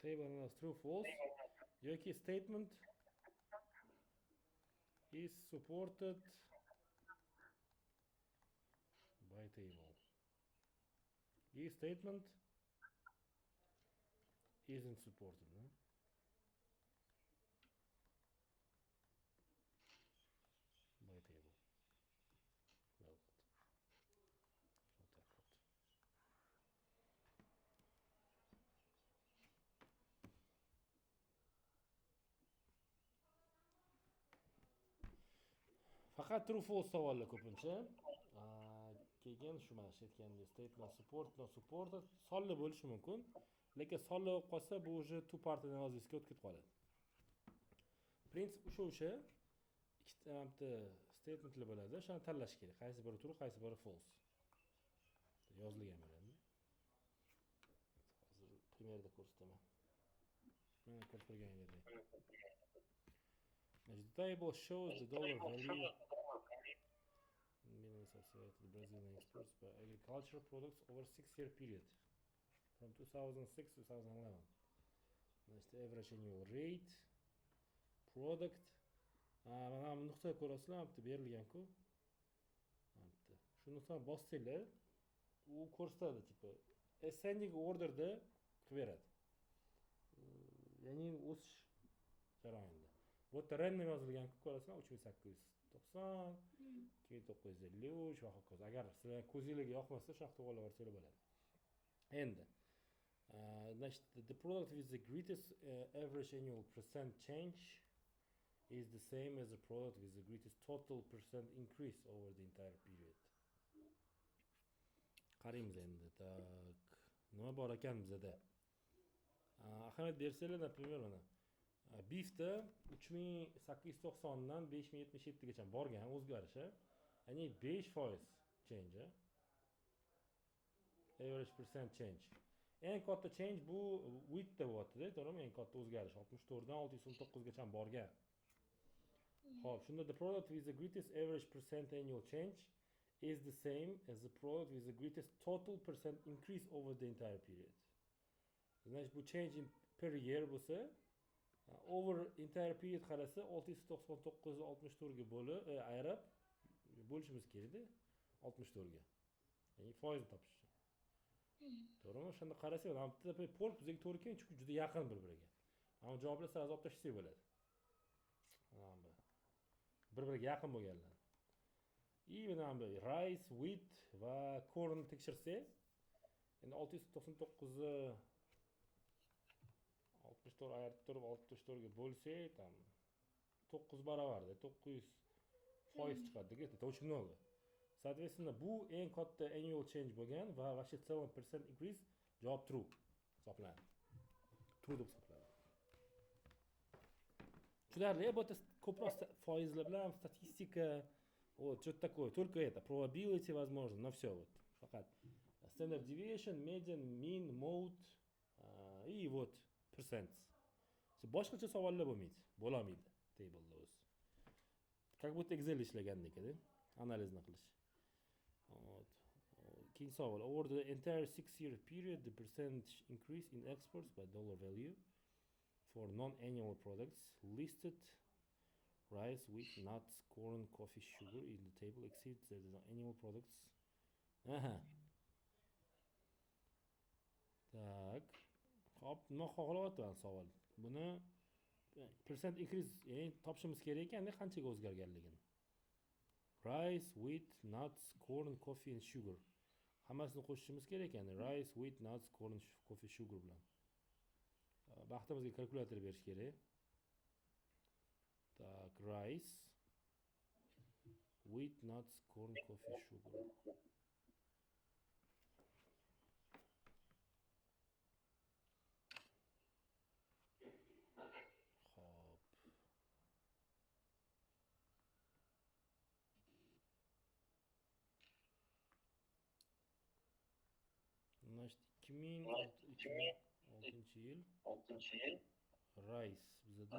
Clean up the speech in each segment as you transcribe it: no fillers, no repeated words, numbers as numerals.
Table analysis true false yoki statement is supported by table. Is statement isn't supported, no? By table. Well, not that. Faqat true false savollar ko'pincha. Keyin shu mana shu aytganimdek statement support not supported sonli bo'lishi mumkin, lekin sonli bo'lib qolsa bu уже two part analysisga o'tib ketib qoladi. Prinsip o'sha ikkita statementlar bo'ladi, o'shani tanlash kerak. Qaysi biri true, qaysi biri false. Yozilgan bo'ladi. Hozir primerda ko'rsataman. Mana ko'rib turganingizdek. The table shows the dollar value in associated Brazilian exports by agricultural products over 6-year period from 2006 to 2011. That's the average annual rate, product. Mana bu nuqtaga ko'rasizlar, bu berilgan-ku. Shu nuqtani bossanglar, u ko'rsatadi, tipi ascending orderda qilib beradi. Ya'ni o'sish jarayonida. Bu yerda random yozilgan-ku, ko'rasizlar, 3890, 2953 va hokazo. Agar sizlar ko'zingizga yoqmasa, shu yoqda olib olsangiz bo'ladi. Endi the product with the greatest average annual percent change is the same as the product with the greatest total percent increase over the entire period. Qaraymiz endi. Tak, nima bor ekan bizda? Ahamiyat bersanglar, например, mana beefda 3890 dan 5077 gacha borgan o'zgarish, ya'ni 5% change. Average percent change. Eng katta change bu wheatda bo'lyapti-da, to'g'rimi? Eng katta o'zgarish 64 dan 619 gacha borgan. Xo'p, shunda the product with the greatest average percent annual change is the same as the product with the greatest total percent increase over the entire period. Значит, bu change in per year bo'lsa, over entire period qarasa 699 64 ga bo'lib, ayirib bo'lishimiz kerak-da 64 ga. Ya'ni foizni topish uchun. To'g'rimi? O'shanda qarasak, mana bu yerda polk bizga to'g'ri kelgan, chunki juda yaqin bir-biriga. Ammo javoblar sirasi olib tashlasak bo'ladi. Mana bu. Bir-biriga yaqin bo'lganlar. Mana bu rice, wheat va corn tekshirsak, endi 699 64 ayirib turib 64 ga bo'lsak, tam 9 barobarda 900% chiqadi-da, это очень много. Соответственно, bu eng katta annual change bo'lgan va вообще в целом percent increase javob true hisoblanadi. True deb hisoblanadi. Tushunarli, bu ko'proq foizlar bilan statistika, вот что-то такое, только это probability возможно, но все вот. Faqat standard deviation, median, mean, mode и вот percent. Boshqacha savollar bo'lmaydi, bo'lmaydi table'da o'zi. Как будто Excel ishlagandek-da, analizni qilish. Вот. Keyingi savol. Over the entire 6-year period, the percentage increase in exports by dollar value for non-annual products listed rice, wheat, nuts, corn, coffee, sugar in the table exceeds the annual products. Tak. Hop, nima xohlayapman savol. Buni percent increase, ya'ni topishimiz kerak ekan, qanchaga o'zgarganligini. Rice, wheat, nuts, corn, coffee and sugar. Hammasini qo'shishimiz kerak ekan. Rice, wheat, nuts, corn, coffee, sugar bilan. Baxtimizga kalkulyator berish kerak. Tak, rice, wheat, nuts, corn, coffee, sugar. Hop. Значит, 2006 yil. Rice bizda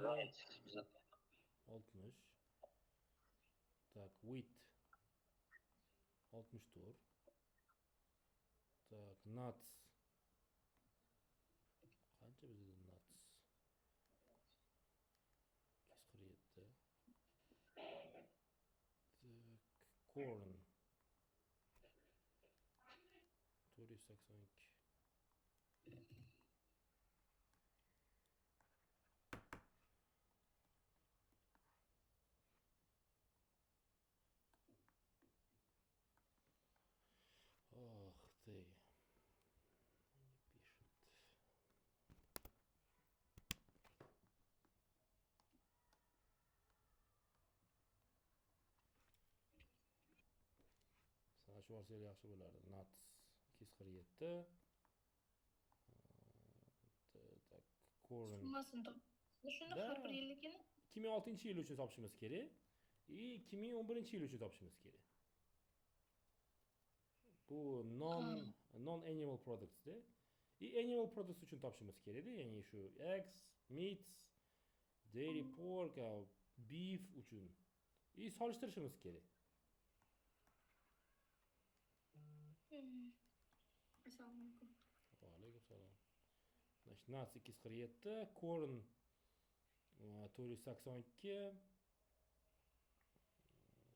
60. Tak, wheat 64. Tak, nuts. Qancha bizda nuts? corn 482. Ох ты. Не пишет. Sana shu narsalar yaxshi bo'lardi. Nuts 247. Так, corn. Summasini topib shunda Da. har bir yilligini 2006-yil uchun topishimiz kerak. 2011-yil uchun topishimiz kerak. Bu non-annual products da. Annual products uchun topishimiz kerak-da, ya'ni shu eggs, meats, dairy, pork, beef uchun. Solishtirishimiz kerak. Assalomu alaykum. Va alaykum salom. Значит, nuts 247, corn 482.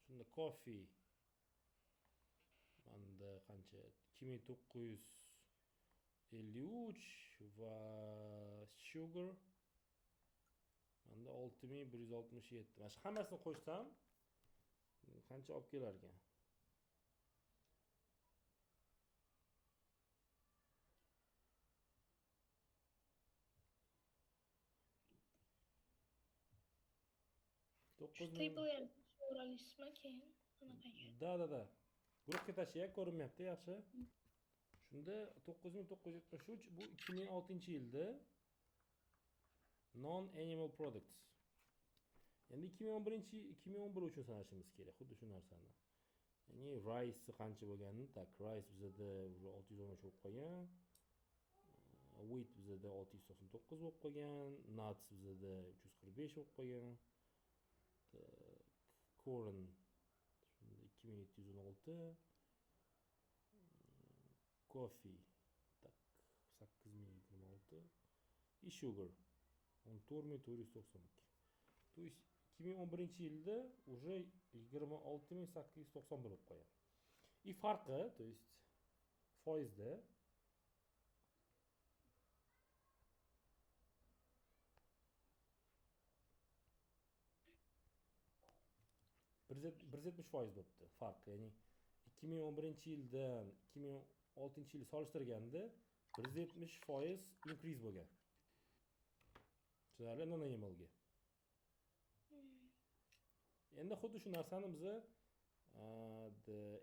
Shunda coffee manda qancha 2953 va sugar manda 6167. Mana shu hammasini qo'shsam qancha olib kelar ekan? Triple o'ralisizmi keyin anaqaga? Da. Guruhga tashiyak ko'rinmayapti, yaxshi. Shunda 9973 bu 2006-yilda non-animal products. Endi 2011 uchun sanashimiz kerak, xuddi shu narsani. Ya'ni rice qancha bo'lganini, tak, rice bizada 613 bo'lib qolgan. Wheat bizada 699 bo'lib qolgan, nuts bizada 345 bo'lib qolgan. Corn 2716. Coffee tak 8026. И sugar 14492. То есть 2011-yilda уже 26891 bo'lib qolgan. И farqi, то есть foizda %170 bo'libdi farq. Ya'ni 2011-yildan 2006-yil solishtirganda 170% increase bo'lgan. Tushunarli, non-animalga. Endi xuddi shu narsani biz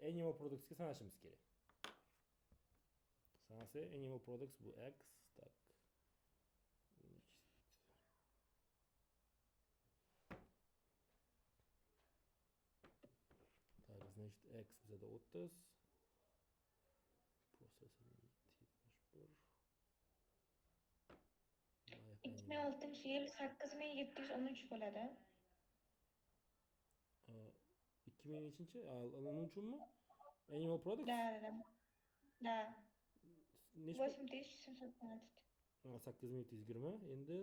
animal productsga sanashimiz kerak. Sanasa animal products bu eggs, tak. Так, значит, X bizada 30. Processing 71. 2006-yil 8713 bo'ladi. 2000-chi? Nima uchunmi? Animal products? Da. Nechta? 8713. 8120. Endi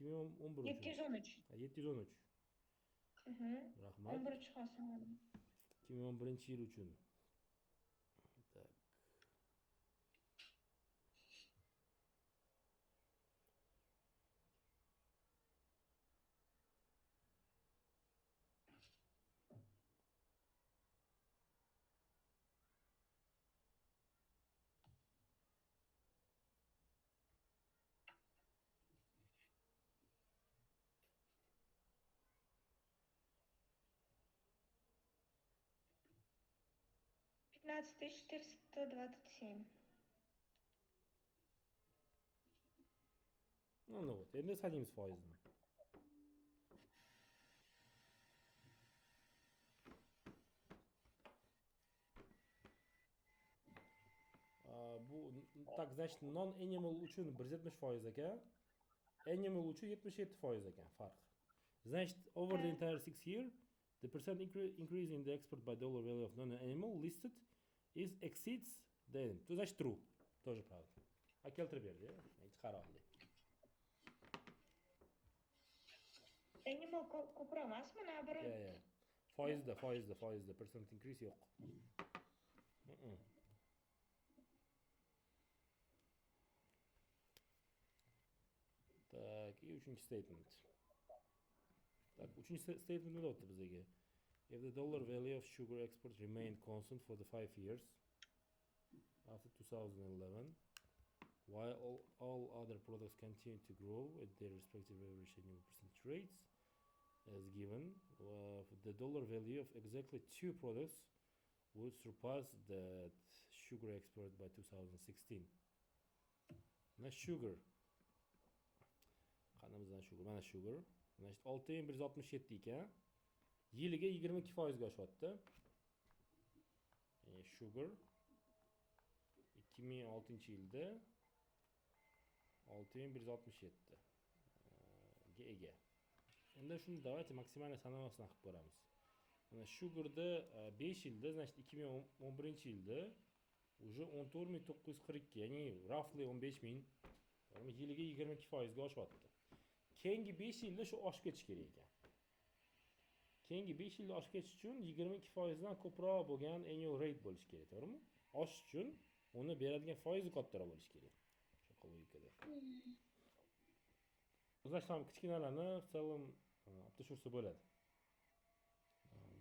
2011 uchun. 713. 713. Rahmat. 11 chiqasin. 2011-yil uchun. Так. $15,427. Ну вот, endi sanaymiz foizini. Bu tak, значит, non-animal uchun 170% ekan. Animal uchun 77% ekan farq. Значит, over the entire 6 year, the percent increase in the export by dollar value of non-animal listed is exceeds the. To значит true. Тоже правда. А keltirib berdi, chiqara oldik. Animal ko'proq emasmi, na biri? Ya. Foizda. Percent increase yo'q. Tak, и uchinchi statement. Tak, uchinchi statement nima deyapti bizga? If the dollar value of sugar exports remained constant for the 5 years after 2011, while all other products continue to grow at their respective average annual percentage rates, as given, the dollar value of exactly two products would surpass that sugar export by 2016. Mana sugar. Qanimizdan sugar? Mana sugar. Mana işte 6167 ekan. Yiliga 22% ga oshyapti. Sugar 2006-yilda 6167 ga ega. Endi shuni давайте maksimal sanamasini qilib ko'ramiz. Mana sugarda 5 yilda, значит 2011-yilda уже 14942, ya'ni roughly 15000 yiliga 22% ga oshyapti. Keyingi 5 yilda shu oshib ketish kerak ekan. Keyingi 5 yilda oshib ketish uchun 22% dan ko'proq bo'lgan annual rate bo'lishi kerak, to'g'rimi? Oshish uchun uni beradigan foizi kattaroq bo'lishi kerak. Shu logikada. Значит, ham kichkinalarni в целом olib tashursa bo'ladi.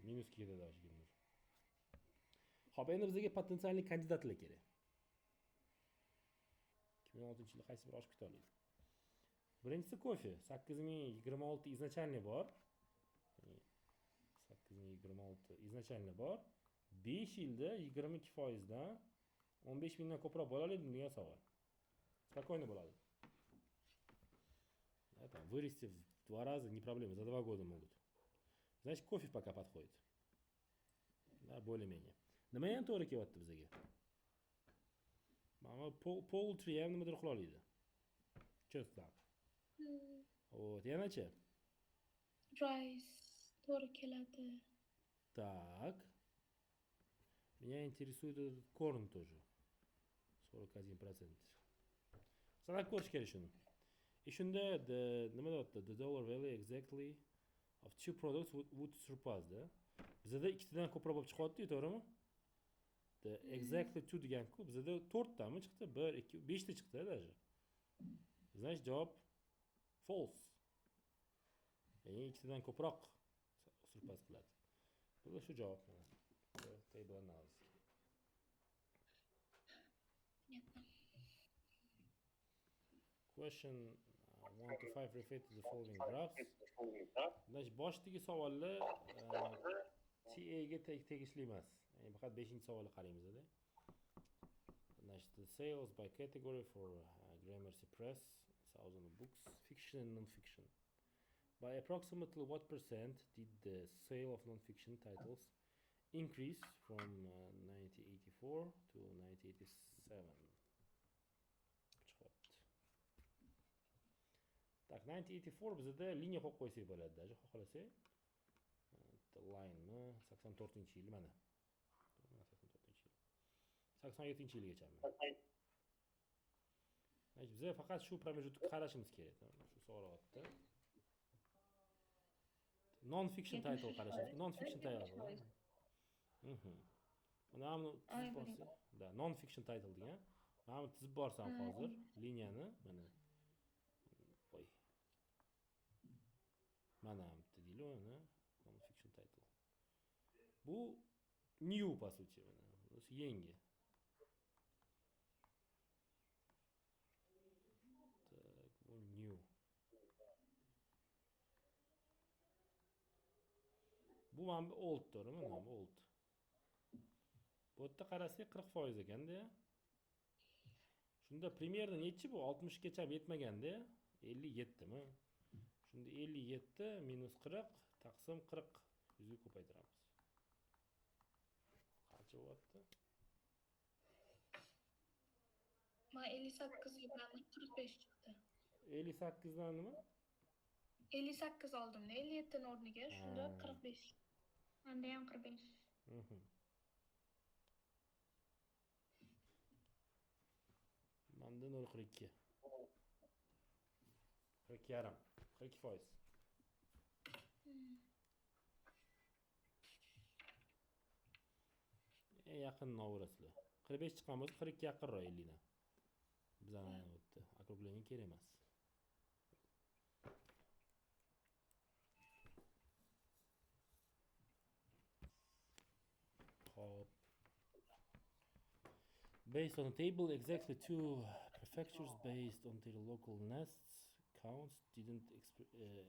Minusga ketadi o'shigina. Xo'p, endi bizga potensialli kandidatlar kerak. 2006-yilda qaysi biri oshib keta oladi? Birinchisi kofe. 8026 изначальный bor. 8026 изначальный bor. 5 yilda 22% dan 15000 dan ko'proq bo'la oladimi degan savol. Спокойно bo'ladi. Это вырасти в 2 раза не проблема, за 2 года могут. Значит, кофе пока подходит. Да, более-менее. Nima ham to'g'ri kelyapti bizga? Mana poultry ham nimadir qila oladi. Chestnut. Вот, yanachi? Rice to'g'ri keladi. Так. Меня интересует этот корм тоже. 41%. Sanab ko'rish kerak shuni. Shunda nima deyapti? The dollar value exactly of two products would surpass da. Bizda ikkitadan ko'proq bo'lib chiqyapti, to'g'rimi? The exactly two degan-ku, bizda 4 tami chiqdi, 1 2 5 ta chiqdi даже. Значит, javob false. Ya'ni ikkitadan ko'proq surpass qiladi. Bu shu javob. Table analysis. Question 1 to 5 refer to the following graphs. Значит, boshdagi savollar TA ga tegishli emas. Ya'ni faqat 5-savolga qaraymiz-da. Значит, the sales by category for Gramercy Press, 1000 books, fiction and non-fiction. By approximately what percent did the sale of non-fiction titles increase from 1984 to 1987? Так, 1984 bizda liniya qo'yib qo'ysak bo'ladi, даже xohlasak. Line 84-yil mana. 84-yil. 87-yilgacha. Значит, bizga faqat shu pромежутокni qarashimiz kerak. Shu so'roqda. Non-fiction title qarashimiz. Non-fiction title. Mana ham tizib borsa, da, non-fiction title degan. Mana tizib borsam hozir liniyani mana. Voy. Mana ham deydi uni non-fiction title. Bu new по сути mana. Bu yangi. Так, bu new. Bu mana old to'g'rimi? Mana old. Bu yerda qarasak 40% ekanda. Shunda примерно nechi bu? 60 gacha yetmaganda, 57 mi? Shunda 57 minus 40 taqsim 40 100 ga ko'paytiramiz. Qancha bo'lyapti? Ma 58 dan 45 chiqdi. 58 dan nima? 58 oldim, 57 dan o'rniga shunda 45. Menda ham 45. Manda 0.42. 42 yarim. 42%. eng yaqinini olaverasizlar. 45 chiqqan bo'lsa 42 yaqinroq 50 dan. Bizani o'tdi. Округление kerak emas. Hop. Based on the table, exactly two prefectures based on their local nests counts didn't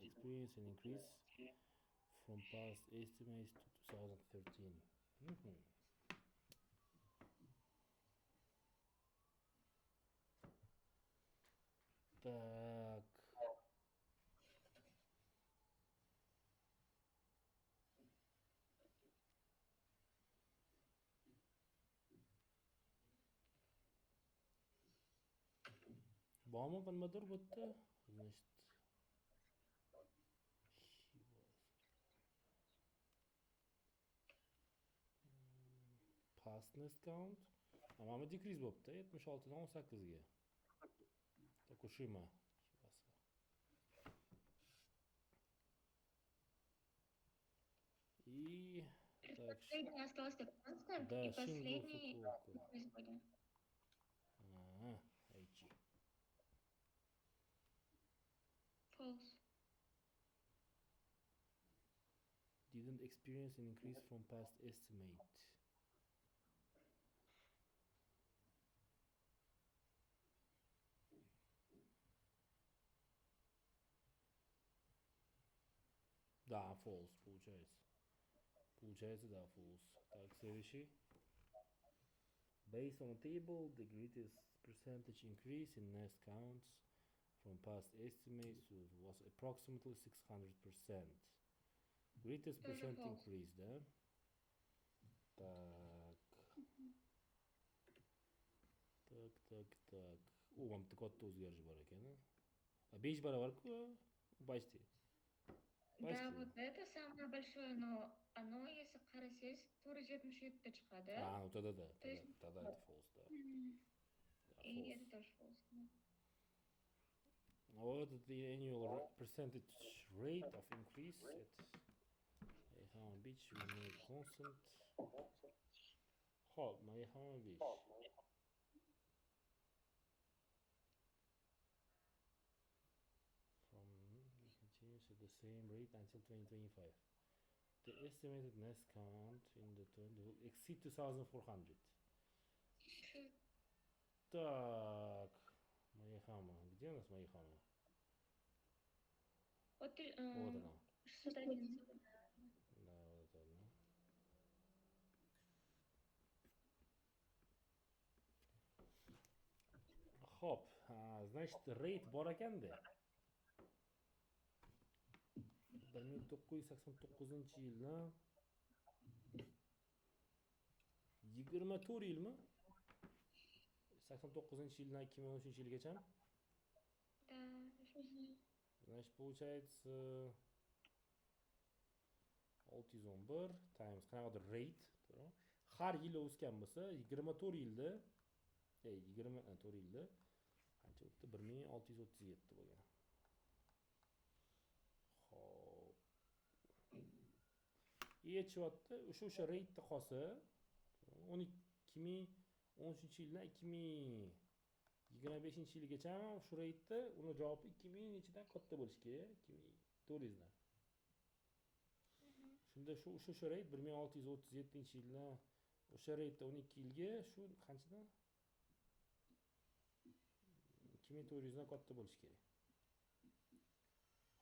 experience an increase from past estimates to 2013. Mhm. Так. Bormi qilmadir bu yerda? Значит, past nest count. Mana decrease bo'libdi 76 dan 18 ga. Tokushima. И так, Последний остался констант, да, и Шинго последний Фукуока. производим. Айчи. False. Didn't experience an increase from past estimate. Да, false получается. Получается, да, false. Так, следующий. Based on the table, the greatest percentage increase in nest counts from past estimates was approximately 600%. Greatest Тоже percent false. increase, да? Так. Так. О, вам так вот o'zgarish bor ekan. 5 barobar-ku, почти. Да, вот это самое большое, но оно, если қарасаңыз, 477 chiqadi. Ну тогда да, То есть- тогда это false, да. Да, И false. это тоже false. Да. Вот the annual percentage rate of increase at Майхама Beach remained constant. Хоп, Майхама Beach. From continues at the same rate until 2025. The estimated nest count in the 20 will exceed 2,400. Так, Майхама. Где у нас Майхама? Вот, Вот она. 611. Да, вот это одно. Hop, значит, rate bor ekanda. 1989-yildan 24 yilmi? 89-yildan 2013-yilgacha. Да. Значит, получается 611 times qanaqadir rate, har yili o'sgan bo'lsa 24 yilda 24 yilda qancha o'tdi? 1637 bo'lgan. Xo'p. Yechyapti, o'sha rate'da qolsa 2013-yildan 2025-yilgacha shu rate'da uni javobi 2000 nechidan katta bo'lishi kerak, 2400 dan. Shunda shu rate 1637-yildan o'sha rate'da 12 yilga shu qanchadan? 2400 dan katta bo'lishi kerak.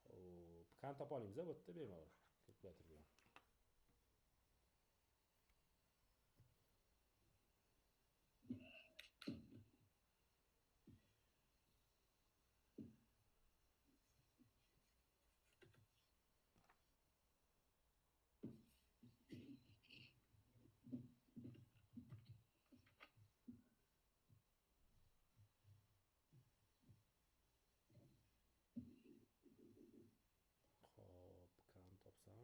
Xo'p, qani topa olamiz bu yerda bemalol kalkulyator bilan. Xo'p, qani topsam?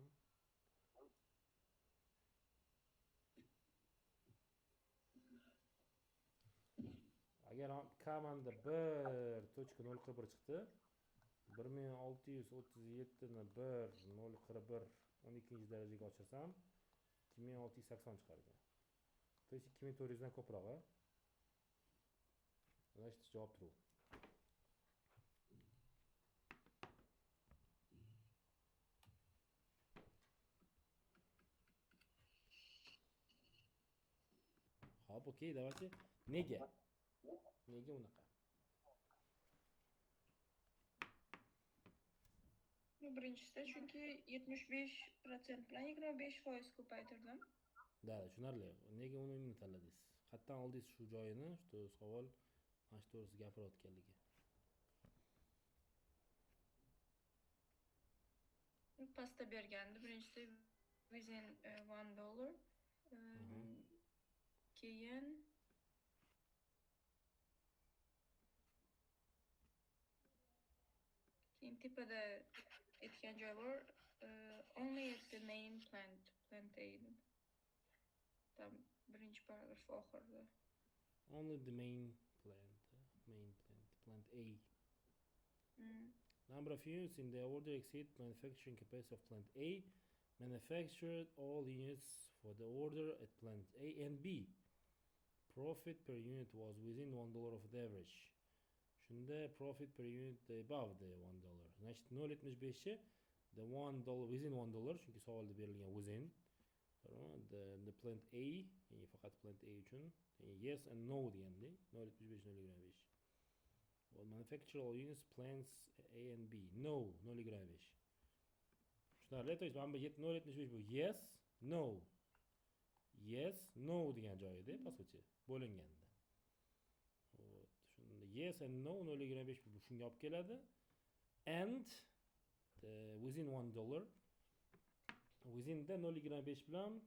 Agar kamanda 1.041 chiqdi, 1637 ni 1.041 12-darajaga ochirsam 2680 chiqar ekan. То есть 2400'dan ko'proq, ha? Значит, javob true. Hop, okey, давайте. Nega? Nega unaqa? Birinchisi chunki 75% bilan 25% ko'paytirdim. Da, tushunarli. Nega uni tanladingiz? Qayerdan oldingiz shu joyini, shu savol mana shu to'g'risida gapirayotganligi. Pasta bergandi. Birinchisi within $1. Keyin tepada aytgan joy bor. Only at the main plant aid. Tam birinchi paragraf oxirida. Only the main plant, plant A. Number of units in the order exceed manufacturing capacity of plant A. Manufactured all units for the order at plant A and B. Profit per unit was within $1 of the average. Shunda profit per unit above the $1. Значит, 0.75'i the $1 within $1 chunki savolda berilgan within. The plant A, ya'ni faqat plant A uchun yes and no deganda 0.75 0.5. Well, manufacture all units plants A and B. No 0.5. Tushunarli, то есть mana bu 0.75 bu yes, no. Yes, no degan joyida, по сути, bo'linganda. Вот. Shunda yes and no 0.5 bu shunga olib keladi. And within $1. Within da 0.5 bilan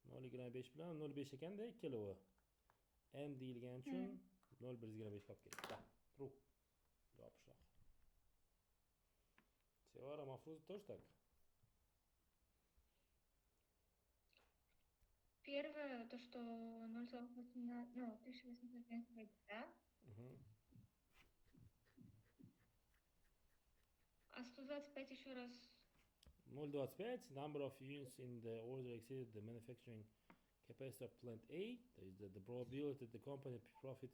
0.5 ekanda ikkalovi. And deyilgani uchun 0.125 olib keladi. Da, true. Javob shu. Sevara Mahfuz тоже так? Первое, то, что 1890, да? А 125 еще раз. 0.25, number of units in the order exceeded the manufacturing capacity of plant A. That is the probability that the company profit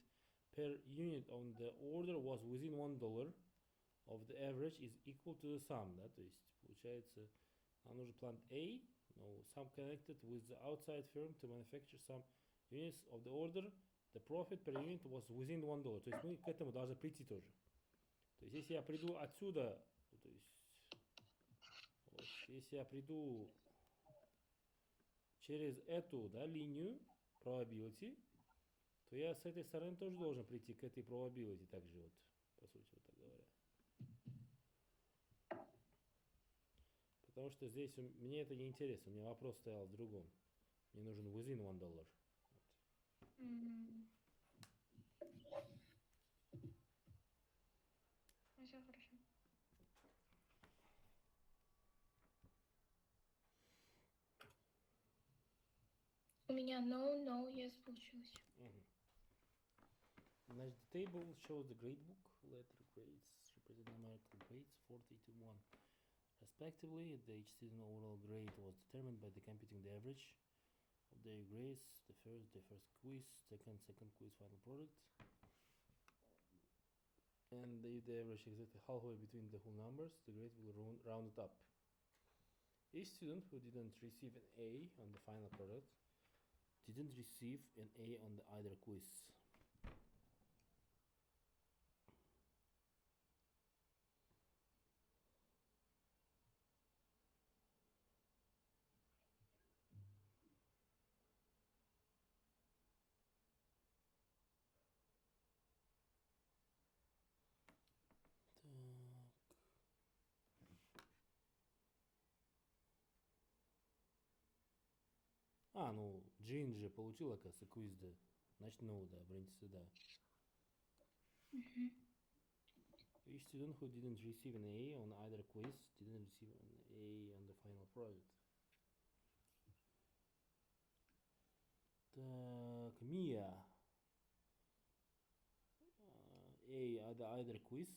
per unit on the order was within $1 of the average is equal to the sum. Да? То есть получается, нам нужен plant A, no, sum connected with the outside firm to manufacture some units of the order. The profit per unit was within $1. То есть мы к этому должны прийти тоже. То есть если я приду отсюда, то есть вот, если я приду через эту, да, линию probability, то я с этой стороны тоже должен прийти к этой probability также вот, по сути, вот так говоря. Потому что здесь мне это не интересно, у меня вопрос стоял в другом. Мне нужен within $1. Вот. Все хорошо. У меня no, yes получилось. Значит, the table shows the grade book. Letter grades represent numerical grades 40 to 1. Respectively, each student overall grade was determined by the computing the average of their grades, the first quiz, second quiz, final product. And if the average is exactly halfway between the whole numbers, the grade will round it up. Each student who didn't receive an A on the final product didn't receive an A on the either quiz. Ну, Джин же получила, оказывается, квиз, да. Значит, no, да, бrinci, да. Each student who didn't receive an A on either quiz didn't receive an A on the final project. Так, Mia. A either quiz.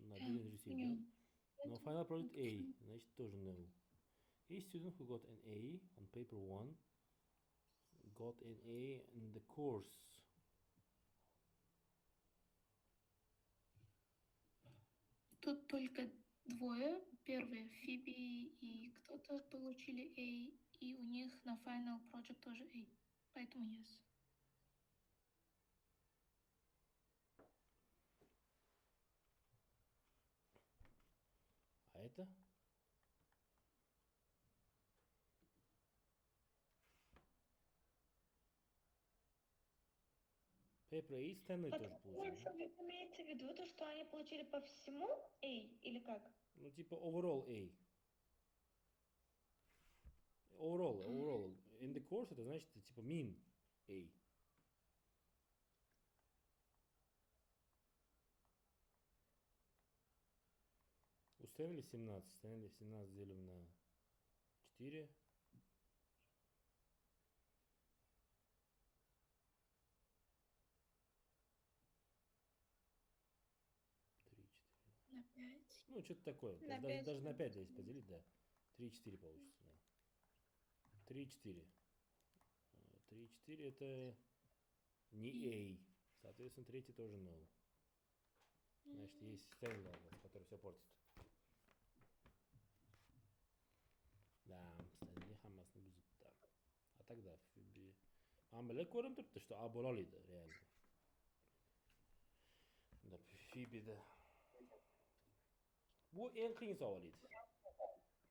No, didn't receive, да. No, final project A, значит, тоже no. Each student who got an A on paper 1 got an A in the course. Тут только двое. Первые Фиби и кто-то получили A, и у них на final project тоже A. Поэтому yes. А это? Paper A Stanley тоже получили. Имеется в виду то, что они получили по всему A или как? Ну, типа overall A. Overall. In the course это значит типа mean A. У Стэнли 17. Стэнли 17 делим на 4. На 5. Ну, что-то такое. На Даже, 5, даже на да. 5 если поделить, да. 3,4 получится. Да. 3,4. 3,4 это не A. Соответственно, третий тоже 0. Значит, есть Стэнли, который все портит. Да, Стэнли hammasini buzibdi. А тогда Фиби... Амбеле ko'rinib turibdi, что A bo'la oladi, реально. Да, Fibi da. Bu eng qiyin savol edi.